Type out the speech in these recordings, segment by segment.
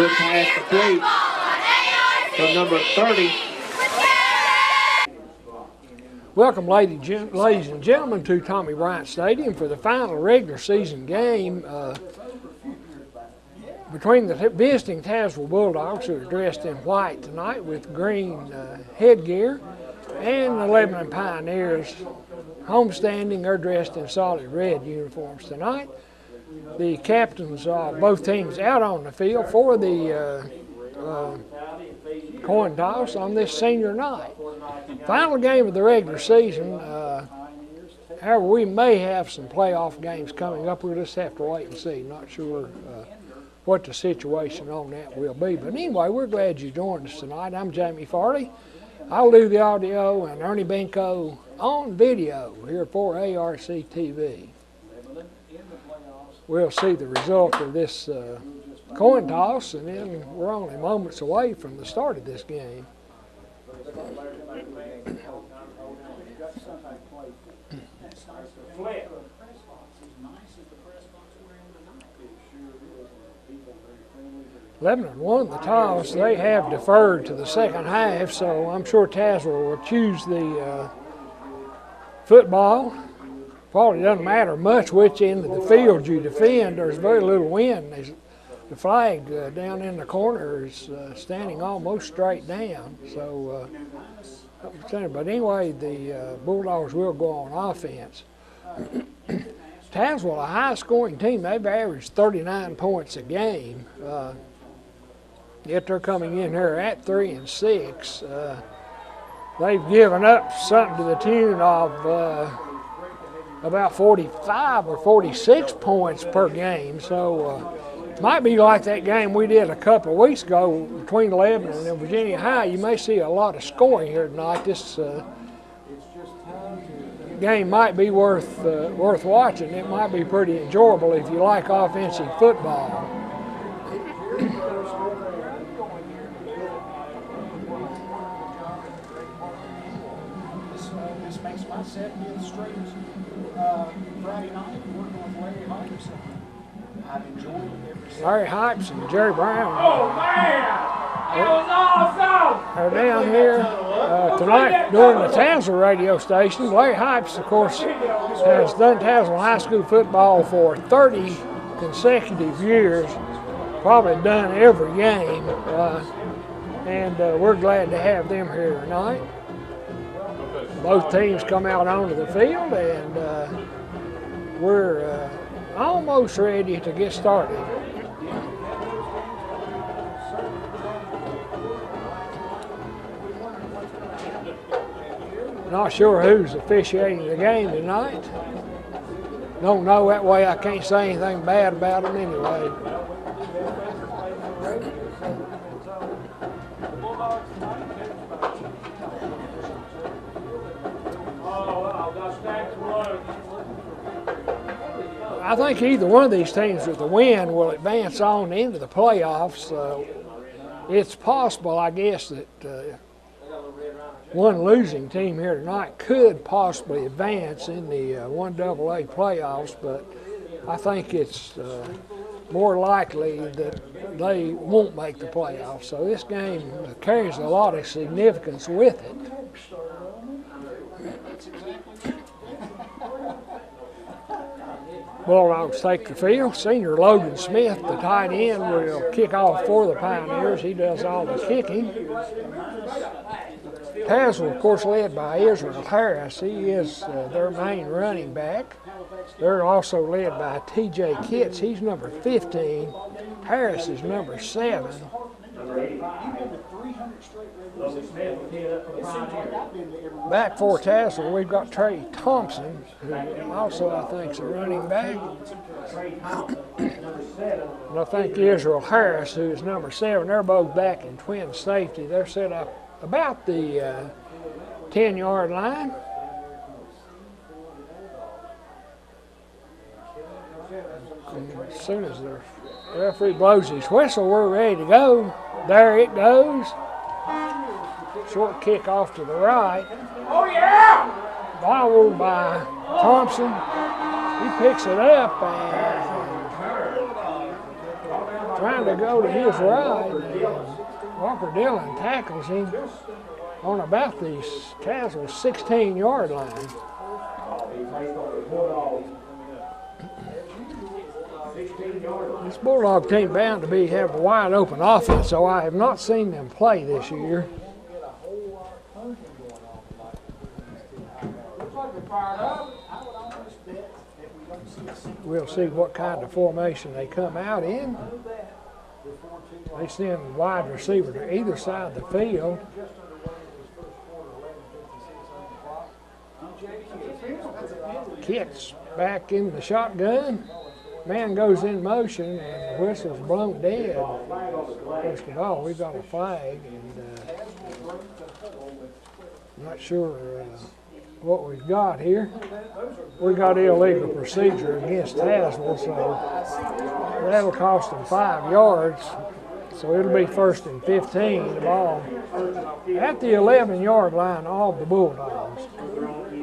Good pass complete from number 30. Welcome, ladies and gentlemen, to Tommy Bryant Stadium for the final regular season game between the visiting Tazewell Bulldogs, who are dressed in white tonight with green headgear, and the Lebanon Pioneers homestanding. They're dressed in solid red uniforms tonight. The captains of both teams out on the field for the coin toss on this senior night. Final game of the regular season. However, we may have some playoff games coming up. We'll just have to wait and see. Not sure what the situation on that will be. But anyway, we're glad you joined us tonight. I'm Jamie Farley. I'll do the audio, and Ernie Benko on video here for ARC TV. We'll see the result of this coin toss, and then we're only moments away from the start of this game. Lebanon won the toss. They have deferred to the second half, so I'm sure Tazewell will choose the football. Probably doesn't matter much which end of the field you defend. There's very little wind. The flag down in the corner is standing almost straight down. So, but anyway, the Bulldogs will go on offense. Tazewell, a high-scoring team. They've averaged 39 points a game. Yet they're coming in here at 3-6. They've given up something to the tune of about 45 or 46 points per game. So it might be like that game we did a couple of weeks ago between Lebanon and Virginia High. You may see a lot of scoring here tonight. This game might be worth watching. It might be pretty enjoyable if you like offensive football. This makes my 70th straight Friday night working with Larry Hipes. I've enjoyed it ever since. Larry Hipes and Jerry Brown. Oh, man! That was awesome! Are down here tonight during the Tazewell radio station. Larry Hipes, of course, has done Tazewell High School football for 30 consecutive years, probably done every game, and we're glad to have them here tonight. Both teams come out onto the field, and we're almost ready to get started. Not sure who's officiating the game tonight. Don't know, that way I can't say anything bad about them anyway. I think either one of these teams with the win will advance on into the playoffs. It's possible, I guess, that one losing team here tonight could possibly advance in the 1AA playoffs, but I think it's more likely that they won't make the playoffs. So this game carries a lot of significance with it. Bulldogs take the field. Senior Logan Smith, the tight end, will kick off for the Pioneers. He does all the kicking. Tazewell, of course, led by Israel Harris. He is their main running back. They're also led by T.J. Kitts. He's number 15. Harris is number 7. Back for Tazewell, we've got Trey Thompson, who also I think is a running back. And I think Israel Harris, who is number 7. They're both back in twin safety. They're set up about the 10-yard line. And as soon as the referee blows his whistle, we're ready to go. There it goes. Short kick off to the right. Oh, yeah! Bobbled by Thompson. He picks it up, and trying to go to his right, and Walker Dillon tackles him on about the Tazewll 16-yard line. This Bulldog team bound to have a wide open offense, so I have not seen them play this year. We'll see what kind of formation they come out in. They send wide receiver to either side of the field. Kit's back in the shotgun. Man goes in motion and the whistle's blown dead. First of all, we got a flag, and I'm not sure what we've got here. We got illegal procedure against Tazewll, so that'll cost them 5 yards. So it'll be 1st and 15, the ball at the 11-yard line of the Bulldogs.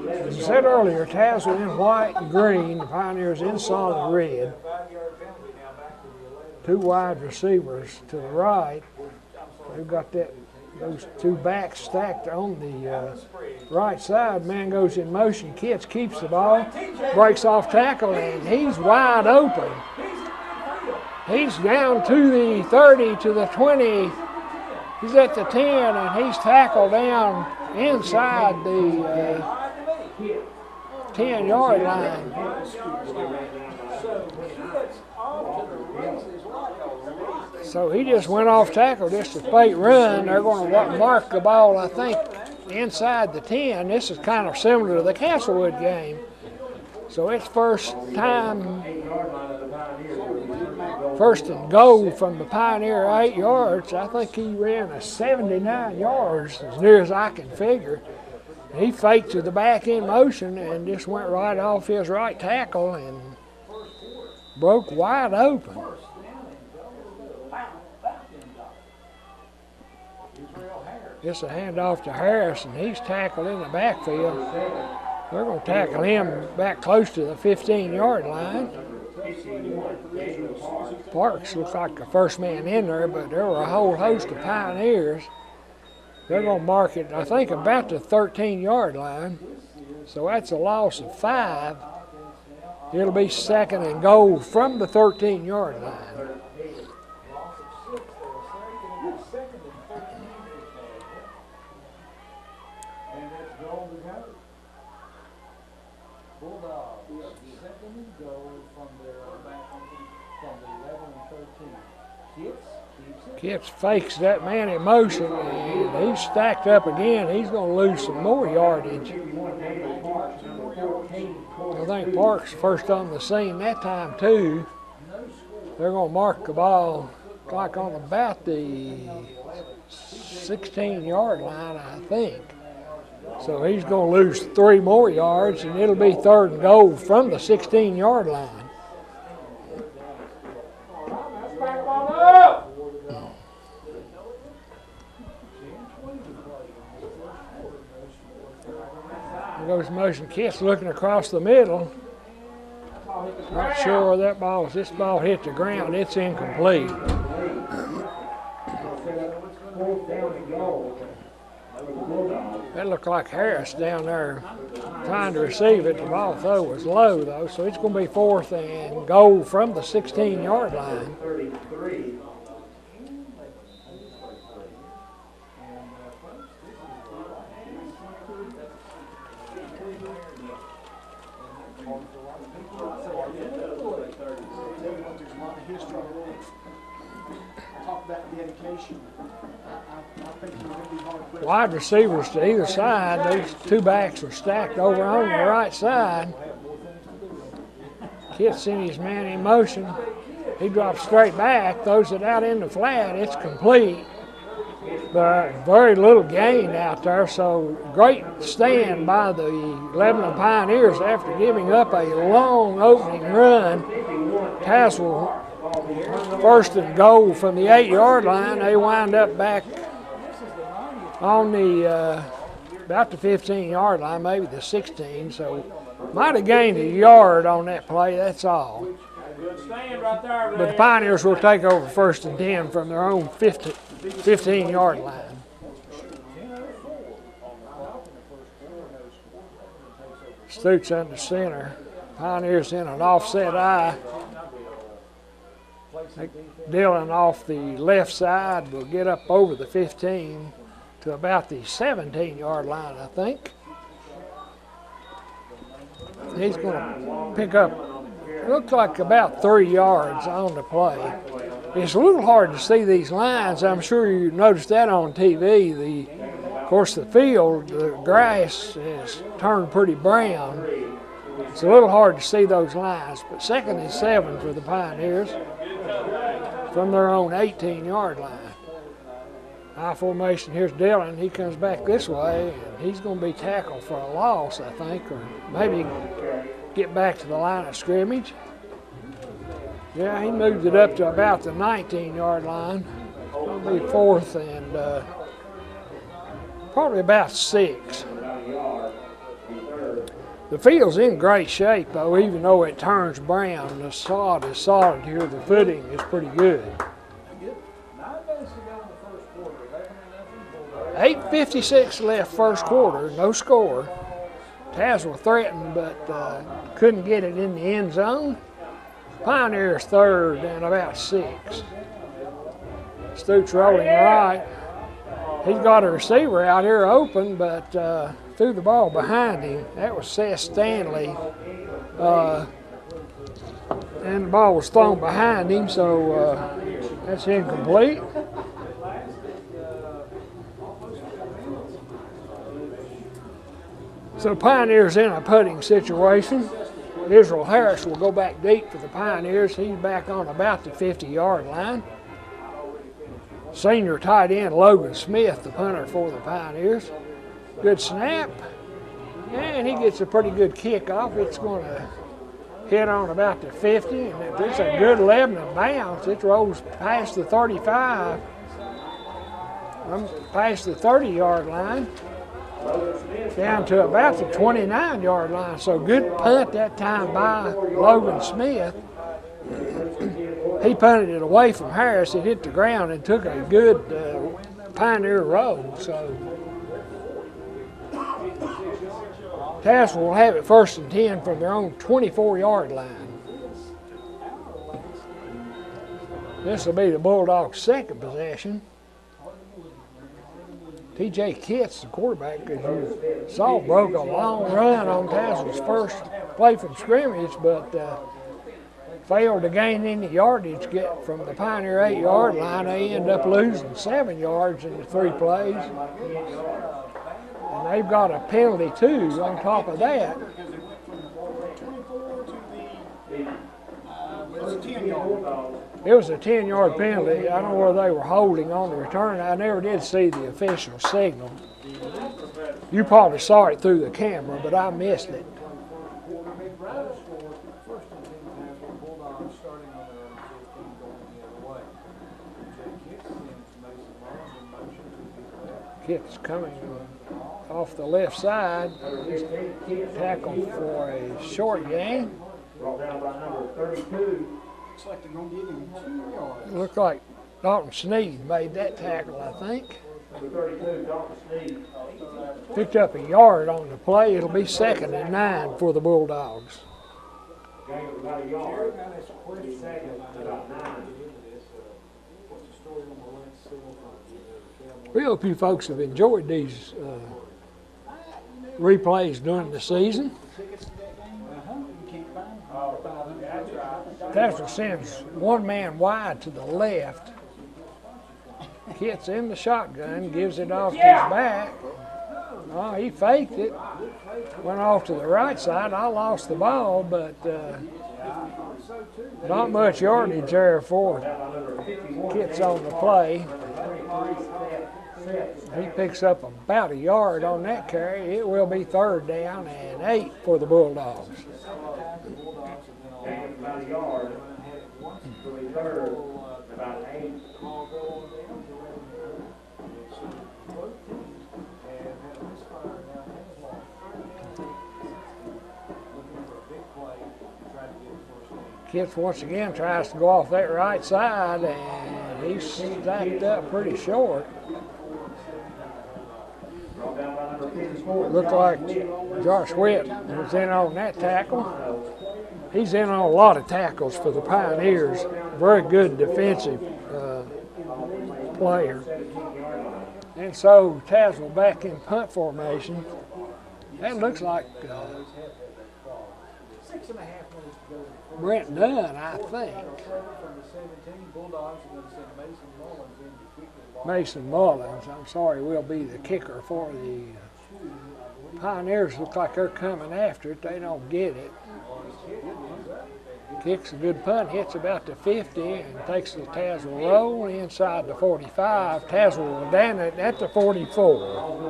As I said earlier, Tazewll in white and green, the Pioneers in solid red. 2 wide receivers to the right. We've got those 2 backs stacked on the right side. Man goes in motion. Kitts keeps the ball, breaks off tackle, and he's wide open. He's down to the 30, to the 20. He's at the 10, and he's tackled down inside the 10-yard line. So he just went off tackle, just a straight run. They're going to mark the ball, I think, inside the 10. This is kind of similar to the Castlewood game. So it's first and goal from the Pioneer 8 yards. I think he ran a 79 yards, as near as I can figure. He faked to the back in motion and just went right off his right tackle and broke wide open. It's a handoff to Harris, and he's tackled in the backfield. They're going to tackle him back close to the 15-yard line. Parks looks like the first man in there, but there were a whole host of Pioneers. They're going to mark it, I think, about the 13-yard line. So that's a loss of 5. It'll be 2nd and goal from the 13-yard line. Kitts fakes that man in motion, and he's stacked up again. He's going to lose some more yardage. I think Parks first on the scene that time, too. They're going to mark the ball like on about the 16-yard line, I think. So he's going to lose 3 more yards, and it'll be 3rd and goal from the 16-yard line. Goes motion. Kitts looking across the middle. Not sure where this ball hit the ground. It's incomplete. That looked like Harris down there trying to receive it. The ball throw was low though, so it's going to be 4th and goal from the 16-yard line. Wide receivers to either side. Those 2 backs are stacked over on the right side. Kitts in his man in motion. He drops straight back, throws it out in the flat. It's complete, but very little gain out there. So great stand by the Lebanon Pioneers after giving up a long opening run. Tazewll 1st and goal from the 8-yard line. They wind up back on the about the 15-yard line, maybe the 16. So might have gained a yard on that play. That's all. stand right there, But the Pioneers will take over 1st and 10 from their own 15-yard line. Stoots under center. Pioneers in an offset eye. Dillon off the left side will get up over the 15 to about the 17-yard line, I think. He's going to pick up, looks like about 3 yards on the play. It's a little hard to see these lines. I'm sure you noticed that on TV. Of course, the field, the grass has turned pretty brown. It's a little hard to see those lines, but 2nd and 7 for the Pioneers from their own 18-yard line. I formation, here's Dillon. He comes back this way, and he's going to be tackled for a loss, I think, or maybe get back to the line of scrimmage. Yeah, he moved it up to about the 19-yard line. It's going to be 4th and probably about 6. The field's in great shape, though, even though it turns brown. The sod is solid here. The footing is pretty good. 8:56 left first quarter, no score. Tazewll threatened, but couldn't get it in the end zone. Pioneers 3rd and about 6. Stoots rolling right. He's got a receiver out here open, but threw the ball behind him. That was Seth Stanley. And the ball was thrown behind him, so that's incomplete. So Pioneers in a putting situation. Israel Harris will go back deep for the Pioneers. He's back on about the 50-yard line. Senior tight end Logan Smith, the punter for the Pioneers. Good snap. And he gets a pretty good kickoff. It's going to hit on about the 50. And if it's a good Lebanon bounce, it rolls past the 35. Past the 30-yard line. Down to about the 29-yard line. So good punt that time by Logan Smith. He punted it away from Harris. It hit the ground and took a good Pioneer roll. So Tazewll will have it 1st and 10 from their own 24-yard line. This will be the Bulldogs' 2nd possession. T.J. Kitts, the quarterback, as you saw, broke a long run on Tazewell's first play from scrimmage, but failed to gain any yardage get from the Pioneer 8-yard line. They end up losing 7 yards in the 3 plays. And they've got a penalty, too, on top of that. It was a 10-yard penalty. I don't know whether they were holding on the return. I never did see the official signal. You probably saw it through the camera, but I missed it. Kitts coming off the left side. He's tackled for a short gain. Brought down by number 32. Looks like they're going to give him 2 yards. Looked like Dalton Sneed made that tackle, I think. Number 32, Dalton Sneed. Picked up a yard on the play. It'll be 2nd and 9 for the Bulldogs. Gain of about a yard. 2nd and about 9. We hope you folks have enjoyed these replays during the season. Tazewll sends one man wide to the left. Kitts in the shotgun, gives it off to his back. Oh, he faked it. Went off to the right side. I lost the ball, but not much yardage there for Kitts on the play. He picks up about a yard on that carry. It will be 3rd down and 8 for the Bulldogs. Gain of about a yard. Will be 3rd, about 8. Kitts once again tries to go off that right side, and he's stacked up pretty short. Looked like Josh Witt was in on that tackle. He's in on a lot of tackles for the Pioneers. Very good defensive player. And so Tazewell back in punt formation. That looks like Brent Dunn, I think. Mason Mullins, I'm sorry, will be the kicker for the Pioneers. Look like they're coming after it. They don't get it. Kicks a good punt, hits about the 50, and takes the Tazewell roll inside the 45. Tazewell will down it at the 44.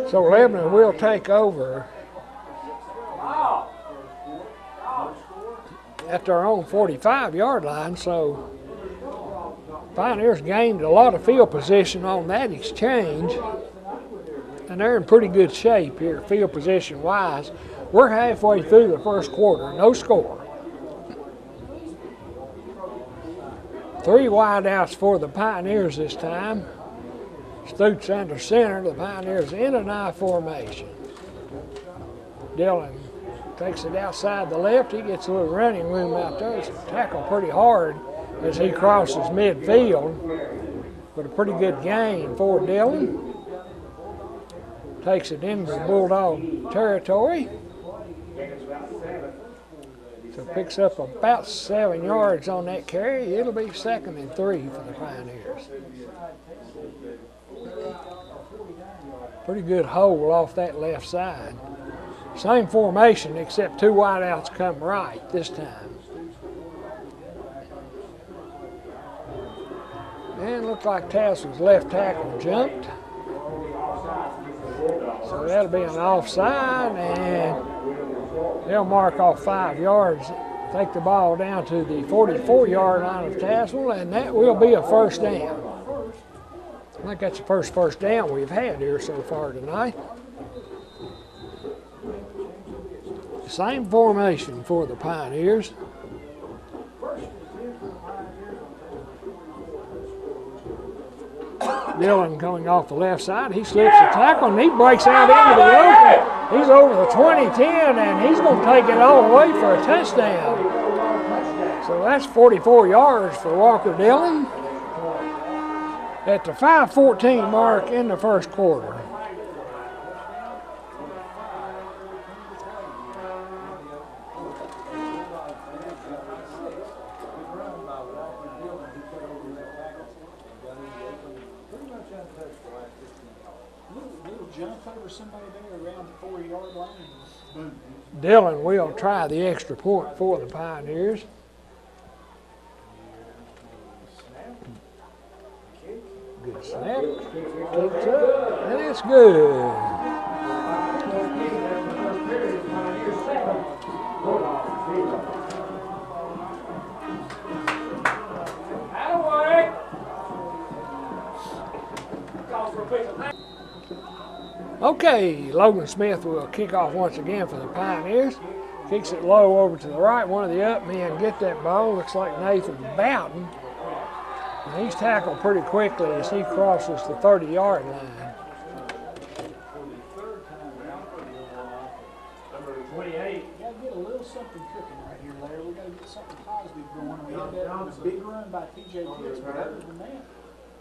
So Lebanon will take over at their own 45-yard line. So Pioneers gained a lot of field position on that exchange, and they're in pretty good shape here field position-wise. We're halfway through the first quarter, no score. 3 wideouts for the Pioneers this time. Stoots under center, the Pioneers in an I formation. Dillon takes it outside the left. He gets a little running room out there. It's tackled pretty hard as he crosses midfield. But a pretty good gain for Dillon. Takes it into Bulldog territory. So picks up about 7 yards on that carry. It'll be 2nd and 3 for the Pioneers. Pretty good hole off that left side. Same formation except 2 wideouts come right this time. And looks like Tazewell's left tackle jumped. So that'll be an offside, and they'll mark off 5 yards, take the ball down to the 44-yard line of Tazewell, and that will be a first down. I think that's the first down we've had here so far tonight. Same formation for the Pioneers. Dillon coming off the left side. He slips the tackle and he breaks out into the open. He's over the 20-10 and he's going to take it all the way for a touchdown. So that's 44 yards for Walker Dillon at the 5:14 mark in the first quarter. Jump over somebody there around the 4-yard line. Dillon will try the extra point for the Pioneers. Good snap. Kicks up, and it's good. Okay, Logan Smith will kick off once again for the Pioneers. Kicks it low over to the right. One of the up men get that ball. Looks like Nathan Bowden. And he's tackled pretty quickly as he crosses the 30-yard line. Number 28. We got to get a little something cooking right here, Larry. We got to get something positive going. We had that big run by T.J. Pitts, but other than that,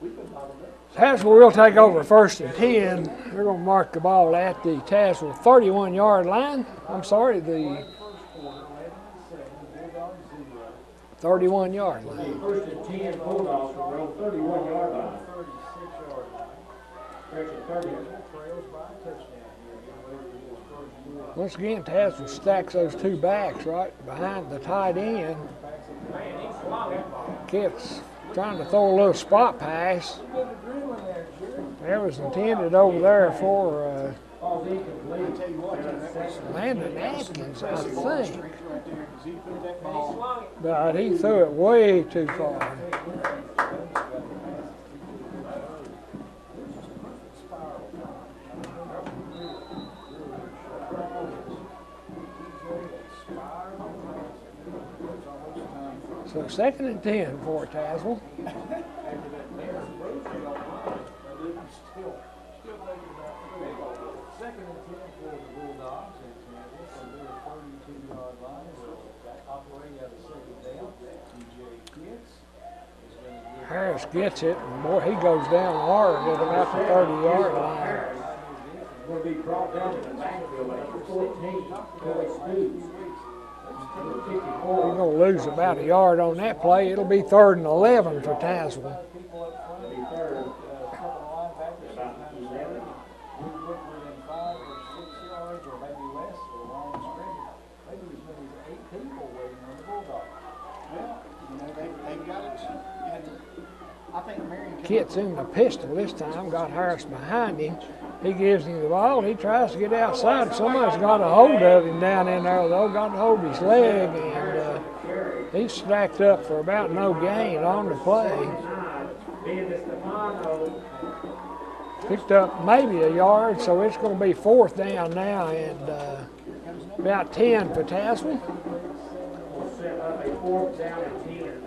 we've been bottled up. Tazewell will take over 1st and 10. They're going to mark the ball at the Tazewell 31-yard line. I'm sorry, the 31-yard line. 1st and 10, Bulldogs from row 31-yard line. 30. Once again, Tazewell stacks those 2 backs right behind the tight end. Kitts trying to throw a little spot pass. That was intended over there for Landon Atkins, I think. But he threw it way too far. So 2nd and 10 for Tazewell. Second and 10 for the Bulldogs at Tazewell from their 32-yard line. Operating out of second down. TJ Pitts is going to get Harris gets it, and boy, he goes down hard at about the 30-yard line. Going to be brought down to the backfield at 14. We're going to lose about a yard on that play. It'll be 3rd and 11 for Tazewell. people up front. It'll be third. A couple of linebackers sometimes within 5 or 6 yards or maybe less for a long scrimmage. Maybe as many as 8 people waiting on the Bulldogs. Well, you know, they've got it. And I think Marion Kit's in the pistol this time, got Harris behind him. He gives him the ball. He tries to get outside. Somebody's got a hold of him down in there, though. Got a hold of his leg, and he's stacked up for about no gain on the play. Picked up maybe a yard, so it's going to be 4th down now, and about 10 for Tazewell. Set up a 4th down and 10.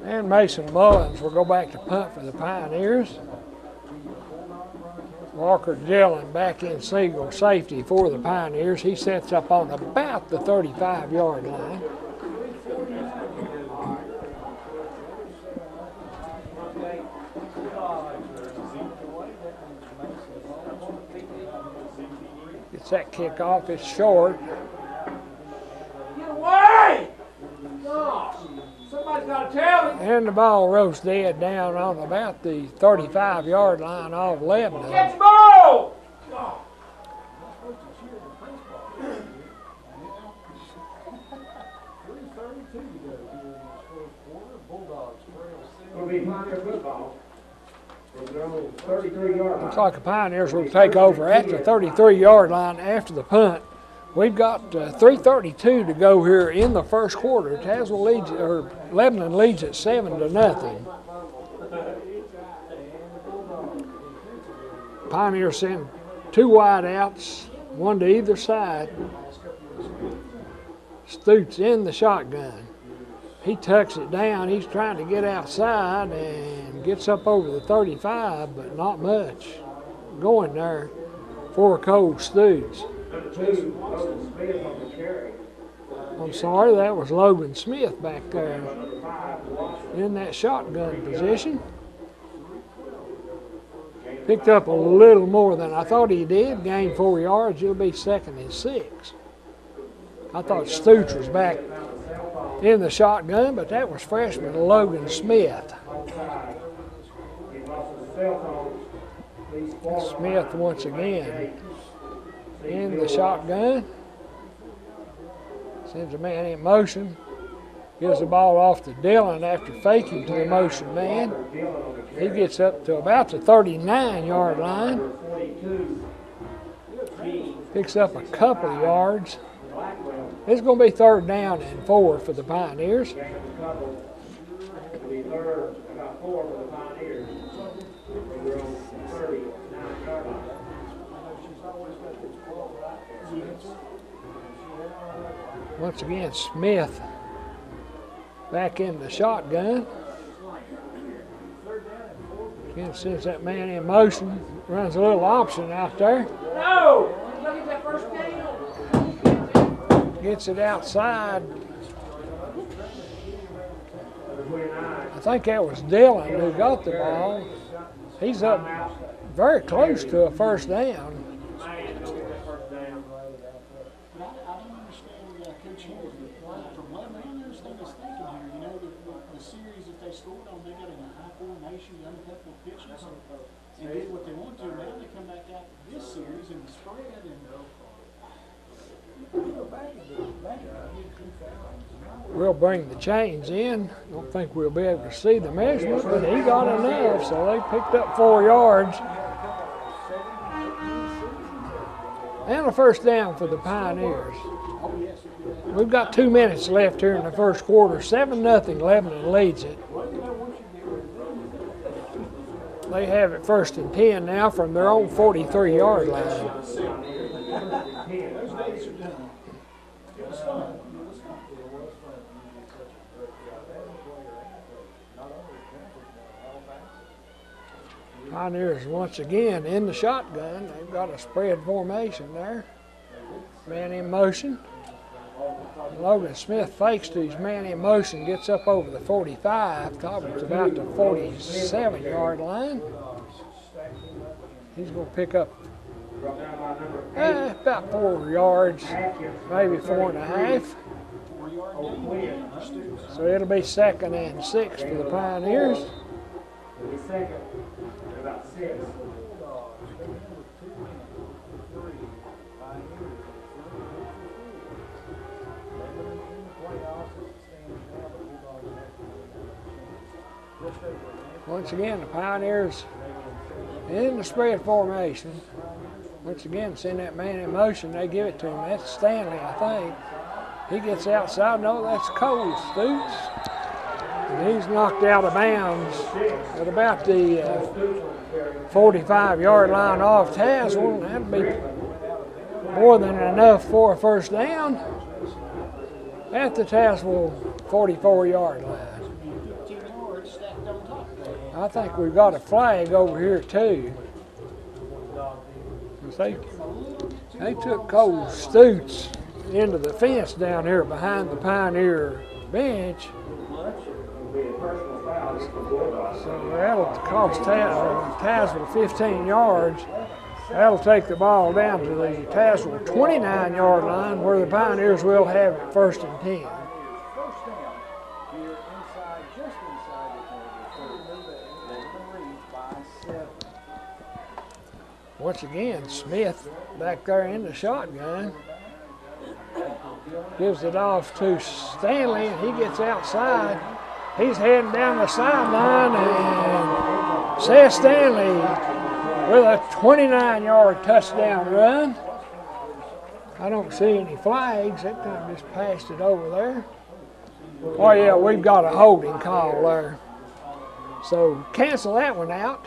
And Mason Mullins will go back to punt for the Pioneers. Walker Dillon back in single safety for the Pioneers. He sets up on about the 35-yard line. Gets that kick off. It's short. Get away! No! Somebody's got to tell me. And the ball rolls dead down on about the 35-yard line of Lebanon. Catch the ball! Oh. Will be Pioneer football. They're on 33-yard line. Looks like the Pioneers will take over at the 33-yard line after the punt. We've got 3:32 to go here in the first quarter. Tazewell leads, or Lebanon leads at 7-0. Pioneers send 2 wide outs, 1 to either side. Stutes in the shotgun. He tucks it down. He's trying to get outside and gets up over the 35, but not much going there for Cole Stutes. I'm sorry, that was Logan Smith back there in that shotgun position. Picked up a little more than I thought he did. Gained 4 yards. It'll be 2nd and 6. I thought Stutes was back in the shotgun, but that was freshman Logan Smith. Smith once again in the shotgun. Sends a man in motion. Gives the ball off to Dillon after faking to the motion man. He gets up to about the 39-yard line. Picks up a couple of yards. It's going to be 3rd down and 4 for the Pioneers. Once again, Smith back in the shotgun. Again, sends that man in motion. Runs a little option out there. No! Look at that first game. Gets it outside. I think that was Dillon who got the ball. He's up very close to a 1st down. And did what they want to. Now they come back out this series and spread and We'll bring the chains in. Don't think we'll be able to see the measurement, but he got enough, so they picked up 4 yards. And a 1st down for the Pioneers. We've got 2 minutes left here in the first quarter. 7-0, Lebanon leads it. They have it 1st and 10 now from their own 43-yard line. Pioneers once again in the shotgun. They've got a spread formation there. Man in motion. Logan Smith fakes to his man in motion, gets up over the 45, probably it's about the 47-yard line. He's going to pick up about 4 yards, maybe 4.5. So it'll be 2nd and 6 for the Pioneers. It'll be second, about 6. Once again, the Pioneers in the spread formation. Once again, seeing that man in motion, they give it to him. That's Stanley, I think. He gets outside. No, that's Cole Stoots. And he's knocked out of bounds at about the 45-yard line off Tazewell. That'd be more than enough for a first down at the Tazewell 44-yard line. I think we've got a flag over here too. They took Cole Stoots into the fence down here behind the Pioneer bench. So that'll cost Tazewell 15 yards. That'll take the ball down to the Tazewell 29-yard line where the Pioneers will have it 1st and 10. Once again, Smith back there in the shotgun. Gives it off to Stanley, and he gets outside. He's heading down the sideline, and Seth Stanley with a 29-yard touchdown run. I don't see any flags. That kind of just passed it over there. Oh, yeah, we've got a holding call there. So cancel that one out.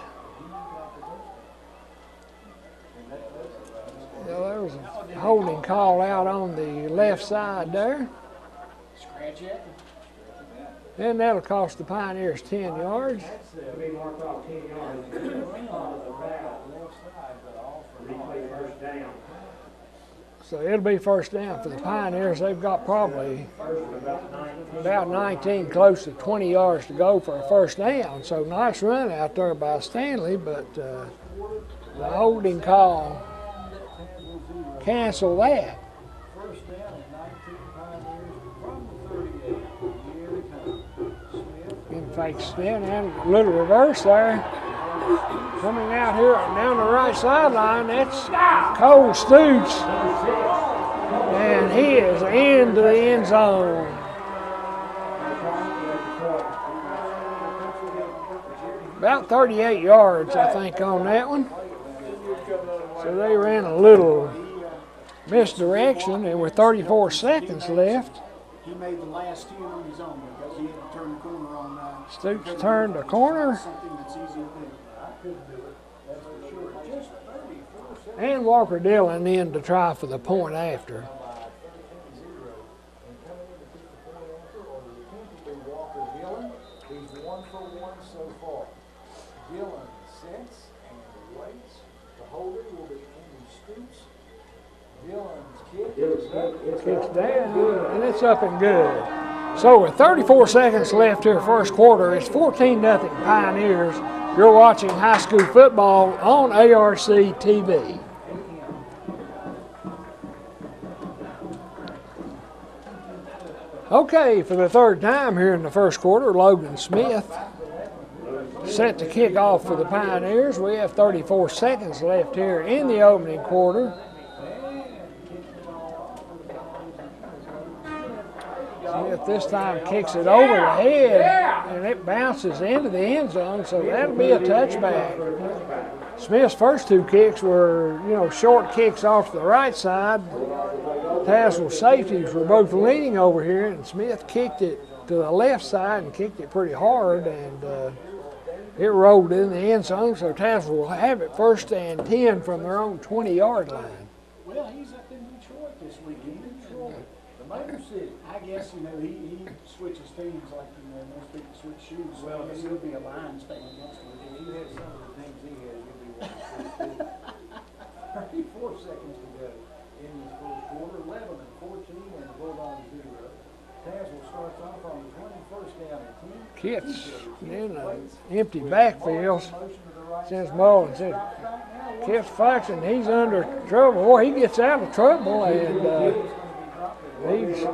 Yeah, there was a holding call out on the left side there. And that'll cost the Pioneers 10 yards. So it'll be 1st down for the Pioneers. They've got probably about 19, close to 20 yards to go for a 1st down. So nice run out there by Stanley, but the holding call cancel that. In fact, spin and a little reverse there. Coming out here down the right sideline, that's Cole Stoots. And he is into the end zone. About 38 yards, I think, on that one. So they ran a little misdirection, and with 34 seconds left, he made the last 10 on his own because he had to turn the corner on Stoots turned the corner. something that's easy to do. And Walker Dillon in to try for the point after. Walker Dillon, he's 1 for 1 so far. Dillon sets and waits. The holder will be Andy Stoots. Dillon's kick Kicks down, and it's up and good. So with 34 seconds left here, 1st quarter, it's 14-0 Pioneers. You're watching high school football on ARC TV. Okay, for the 3rd time here in the 1st quarter, Logan Smith set to kick off for the Pioneers. We have 34 seconds left here in the opening quarter. Smith this time kicks it over the head, and it bounces into the end zone, so that'll be a touchback. Smith's first 2 kicks were, short kicks off to the right side. Tazewell safeties were both leaning over here, and Smith kicked it to the left side and kicked it pretty hard, and it rolled in the end zone, so Tazewell will have it 1st and 10 from their own 20-yard line. Well, he's up in Detroit this weekend. The Motor City. I guess, he switches teams like, most people switch shoes. So I guess it'll be a line staying next to If it. you had some of the things he has, you'd be wanting to see. 34 seconds to go in this first quarter. Lebanon 14 and the Bulldogs 0. Tazewll starts off on the 21st down and 10. Kits in an empty backfield. Since Mullins said, Kits Faxon, he's under trouble. Boy, he gets out of trouble, and he's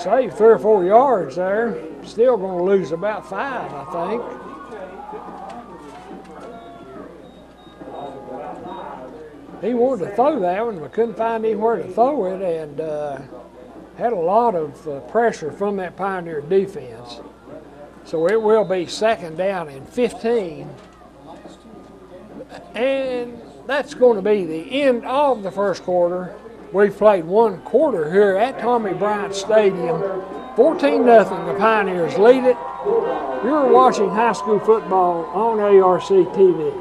saved 3 or 4 yards there. Still going to lose about 5, I think. He wanted to throw that one, but couldn't find anywhere to throw it, and had a lot of pressure from that Pioneer defense. So it will be 2nd down and 15. And that's going to be the end of the first quarter. We've played 1 quarter here at Tommy Bryant Stadium. 14-0, the Pioneers lead it. You're watching high school football on ARC TV.